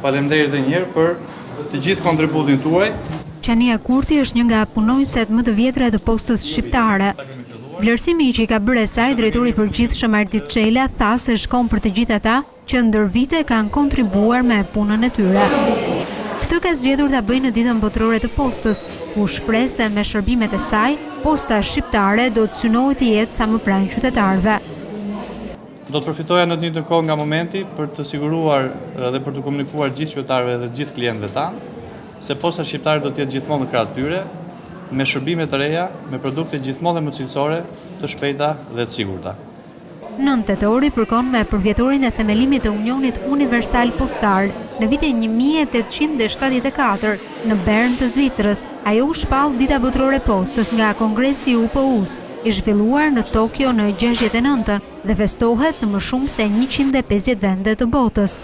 Faleminderit edhe një herë për të gjithë kontributin tuaj. Qania Kurti është një nga punonjëset më të vjetra të postës shqiptare. Vlerësimi që i ka bërë saj drejtori i përgjithshëm Ardit Çela tha se shkon për të gjithë ata që ndër vite kanë kontribuar me punën e tyre. Këtë ka zgjedhur ta bëjë në ditën botërore të postës, ku shpreh se me shërbimet e saj, posta shqiptare do të synohet të jetë sa më pranë qytetarëve. Do të përfitoja në të njëjtën kohë nga momenti për të siguruar dhe për të komunikuar gjithë qytetarëve dhe gjithë klientëve tanë se posta shqiptare do të jetë gjithmonë në krah të tyre, me shërbime të reja, me produkte gjithmonë dhe më cilësore, të shpejta dhe të sigurta. 9 tetori përkon me përvjetorin e themelimit të Unionit Universal Postar në vitin 1874 në Bern të Zvicrës. Ajo u shpall Dita Botërore e Postës nga Kongresi i UPU-s, i zhvilluar në Tokyo në 69 dhe festohet në më shumë se 150 vende të botës.